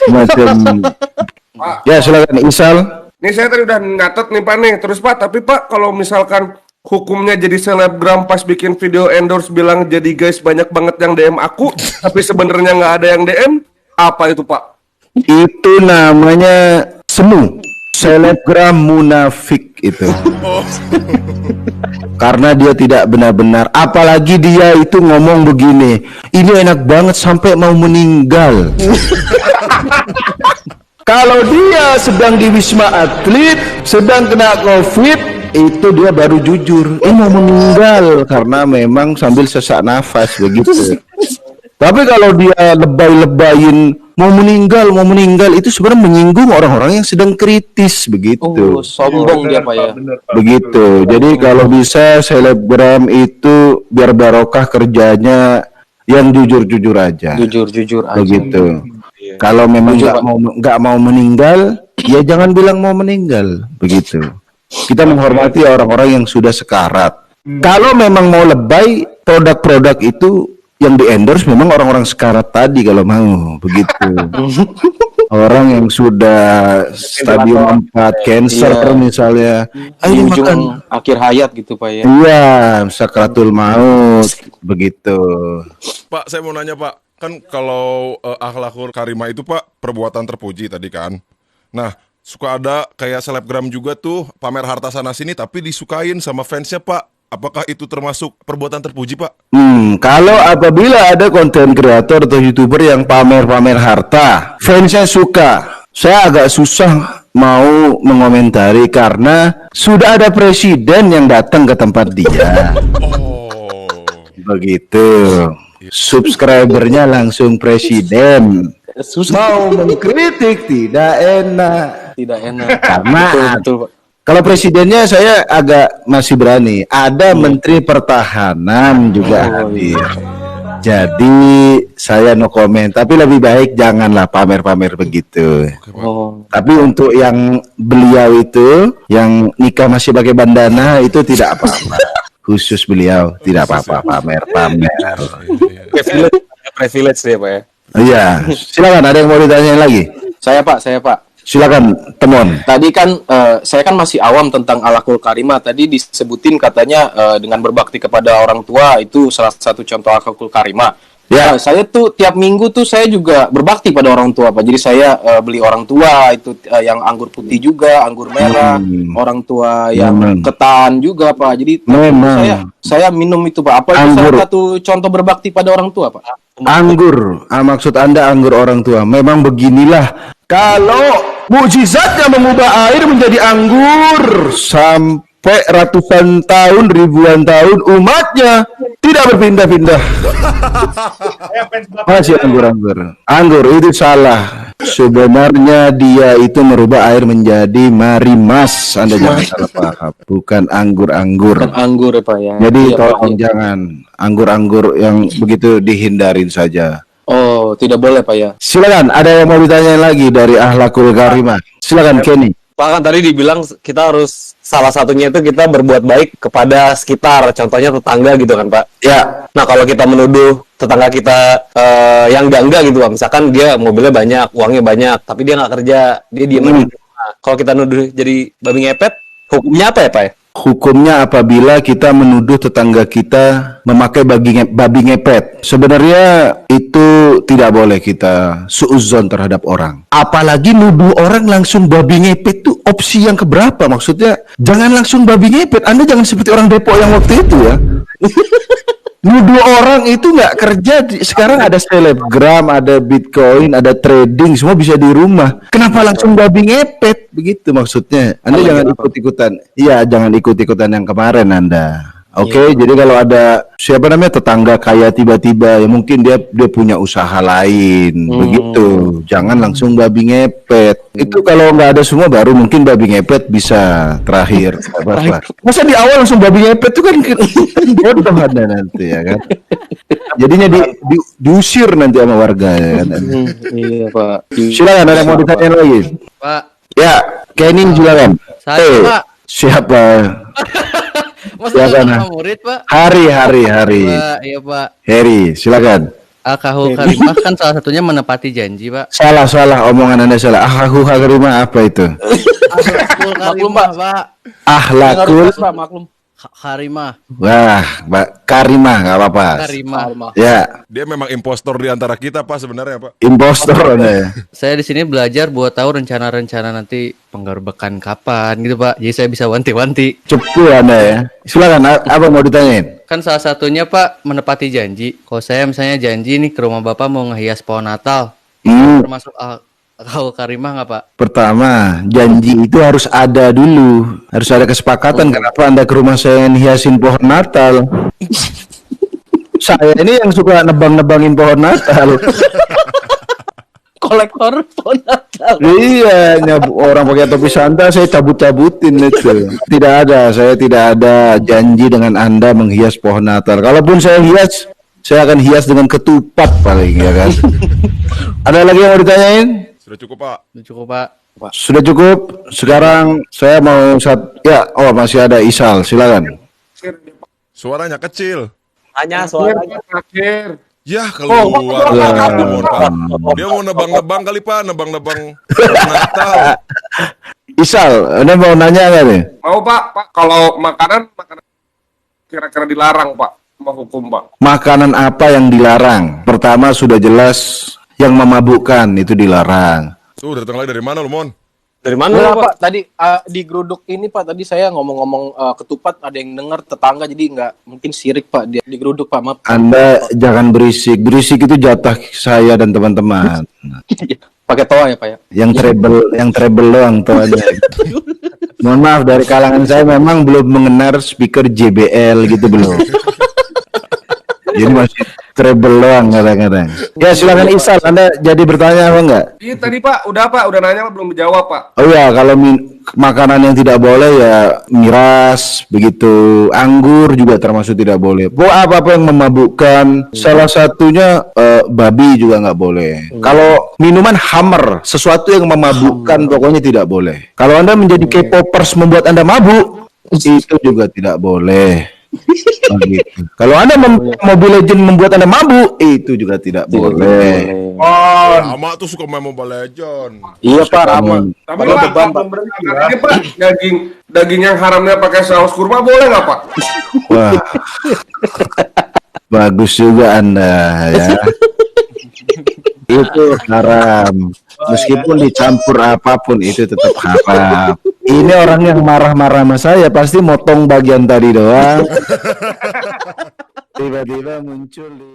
Macam. Ya silakan Isal. Nih saya tadi udah nyatet nih Pak nih. Terus Pak, tapi Pak kalau misalkan hukumnya jadi selebgram pas bikin video endorse bilang jadi guys banyak banget yang DM aku, tapi sebenarnya nggak ada yang DM, apa itu Pak? Itu namanya semu. Selebgram munafik itu. Karena dia tidak benar-benar. Apalagi dia itu ngomong begini, ini enak banget sampai mau meninggal. Kalau dia sedang di Wisma Atlet, sedang kena COVID, itu dia baru jujur, ini mau meninggal karena memang sambil sesak nafas begitu. Tapi kalau dia lebay-lebayin mau meninggal itu sebenarnya menyinggung orang-orang yang sedang kritis begitu. Oh, sombong dia Pak ya. Begitu. Jadi kalau bisa selebgram itu biar barokah kerjanya yang jujur-jujur aja. Jujur aja. Begitu. Kalau memang nggak mau meninggal, ya jangan bilang mau meninggal. Begitu. Kita menghormati orang-orang yang sudah sekarat. Kalau memang mau lebay, produk-produk itu yang di-endorse memang orang-orang sekarat tadi kalau mau. Begitu. Orang yang sudah stadium 4 cancer misalnya. Ayo makan akhir hayat gitu Pak ya. Iya, sakratul maut. Begitu. Pak, saya mau nanya Pak, kan kalau akhlakul karimah itu Pak perbuatan terpuji tadi kan. Nah, suka ada kayak selebgram juga tuh pamer harta sana sini tapi disukain sama fansnya Pak. Apakah itu termasuk perbuatan terpuji Pak? Kalau apabila ada konten kreator atau YouTuber yang pamer-pamer harta, fansnya suka, saya agak susah mau mengomentari karena sudah ada presiden yang datang ke tempat dia. Begitu. Subscribernya langsung presiden. Mau mengkritik tidak enak. Karena betul Pak. Kalau presidennya saya agak masih berani. Ada Menteri Pertahanan juga hadir. Jadi saya no comment. Tapi lebih baik janganlah pamer-pamer begitu. Tapi untuk yang beliau itu, yang nikah masih pakai bandana itu tidak apa-apa. Khusus beliau tidak apa-apa pamer-pamer. Privilege ya Pak ya. Iya, silakan ada yang mau ditanyain lagi? Saya Pak. Silakan, Temon. Tadi kan saya kan masih awam tentang akhlakul karimah. Tadi disebutin katanya dengan berbakti kepada orang tua itu salah satu contoh akhlakul karimah. Ya, saya tuh tiap minggu tuh saya juga berbakti pada orang tua, Pak. Jadi saya beli orang tua itu yang anggur putih juga, anggur merah, orang tua yang ketan juga, Pak. Jadi saya minum itu, Pak. Apa itu salah satu contoh berbakti pada orang tua, Pak? Anggur, maksud Anda anggur orang tua. Memang beginilah. Kalau mukjizatnya mengubah air menjadi anggur sampai ratusan tahun, ribuan tahun, umatnya tidak berpindah-pindah. Masih anggur-anggur. Anggur itu salah. Sebenarnya dia itu merubah air menjadi marimas. Anda jangan salah paham. Bukan anggur-anggur. Bukan anggur ya Pak ya. Jadi tolong jangan anggur-anggur yang begitu dihindarin saja. Oh, tidak boleh Pak ya. Silakan, ada yang mau ditanyain lagi dari akhlakul karimah. Silakan Kenny. Pak kan tadi dibilang kita harus salah satunya itu kita berbuat baik kepada sekitar, contohnya tetangga gitu kan Pak. Ya. Nah kalau kita menuduh tetangga kita yang enggak gitu Pak, misalkan dia mobilnya banyak, uangnya banyak, tapi dia nggak kerja, dia diem aja. Nah, kalau kita nuduh jadi babi ngepet, hukumnya apa ya Pak ya? Hukumnya apabila kita menuduh tetangga kita memakai babi ngepet. Sebenarnya itu tidak boleh kita suudzon terhadap orang. Apalagi nuduh orang langsung babi ngepet itu opsi yang keberapa? Maksudnya jangan langsung babi ngepet. Anda jangan seperti orang Depok yang waktu itu ya. Nuduh orang itu nggak kerja. Sekarang ada selebgram, ada bitcoin, ada trading, semua bisa di rumah. Kenapa langsung babi ngepet? Begitu maksudnya. Anda jangan ikut-ikutan. Iya, jangan ikut-ikutan yang kemarin Anda. Oke, jadi kalau ada siapa namanya tetangga kaya tiba-tiba ya mungkin dia punya usaha lain, begitu. Jangan langsung babi ngepet. Itu kalau nggak ada semua baru mungkin babi ngepet bisa terakhir. Masa di awal langsung babi ngepet itu kan bodoh Anda nanti ya kan. Jadinya diusir nanti sama warga ya kan. Iya Pak. Silakan ada yang mau ditanyain lagi. Pak. Ya, Kenny silakan. Saya Pak. Siapa? Masa nama murid Pak? Hari. Pak, iya Pak. Harry, silakan. Akahul karimah kan salah satunya menepati janji, Pak. Salah omongan Anda salah. Akhlakul karimah apa itu? Akahul karimah, Pak. Akhlakul Pak, maklum. Wah, Karimah. Mbak Karimah nggak apa-apa. Karimah. Ya, Dia memang impostor di antara kita Pak sebenarnya Pak. impostor Anda ya. Saya di sini belajar buat tahu rencana-rencana nanti penggerbekan kapan gitu, Pak. Jadi saya bisa wanti-wanti. Cepu Anda ya. Silakan, apa mau ditanyain? Kan salah satunya, Pak, menepati janji. Kalau saya misalnya janji nih ke rumah Bapak mau ngehias pohon Natal, termasuk Akahul karimah nggak, Pak? Pertama, janji itu harus ada dulu. Harus ada kesepakatan. Kenapa Anda ke rumah saya hiasin pohon Natal? Saya ini yang suka nebang-nebangin pohon Natal. Kolektor pohon Natal. Iya, orang pakai topi Santa saya cabut-cabutin itu. Saya tidak ada janji dengan Anda menghias pohon Natal. Kalaupun saya hias, saya akan hias dengan ketupat paling ya kan. Ada lagi yang mau ditanyain? Sudah cukup Pak. Cukup, Pak. Sudah cukup. Sekarang saya mau masih ada Isal, silakan. Suaranya kecil. Hanya suaranya. Terakhir. Ya keluar Pak. Dia mau nebang-nebang kali Pak, nebang-nebang Natal. Isal, Anda mau nanya nggak nih? Mau Pak, kalau makanan kira-kira dilarang Pak sama hukum Pak. Makanan apa yang dilarang? Pertama sudah jelas yang memabukkan itu dilarang. Tuh datang lagi dari mana lu Mon? Dari mana Enggak, Pak? Pak. Tadi di geruduk ini Pak, tadi saya ngomong-ngomong ketupat, ada yang denger tetangga, jadi nggak mungkin sirik Pak dia di geruduk Pak, maaf. Anda jangan berisik. Berisik itu jatah saya dan teman-teman. Pakai toa ya Pak ya. Yang treble doang tuh aja. Mohon maaf dari kalangan saya memang belum mengenal speaker JBL gitu belum. Jadi masih treble doang kadang-kadang. Ya silakan Isal, Anda jadi bertanya apa enggak? Iya tadi Pak, udah nanya belum dijawab Pak. Oh ya, kalau makanan yang tidak boleh ya miras, begitu, anggur juga termasuk tidak boleh. Apa-apa yang memabukkan, salah satunya babi juga nggak boleh. Kalau minuman Hammer, sesuatu yang memabukkan pokoknya tidak boleh. Kalau Anda menjadi K-popers membuat Anda mabuk, itu juga tidak boleh. Oh, gitu. Kalau Anda Mobile Legend membuat Anda mabuk, itu juga tidak boleh. Oh, Rama tuh suka main Mobile Legend. Iya Pak, Rama. tapi Kalau Pak, beban Pak. ini Pak, daging yang haramnya pakai saus kurma boleh nggak Pak? Wah, bagus juga Anda ya. Itu haram. Meskipun dicampur apapun itu tetap haram. Ini orang yang marah-marah sama saya pasti motong bagian tadi doang. Tiba-tiba muncul di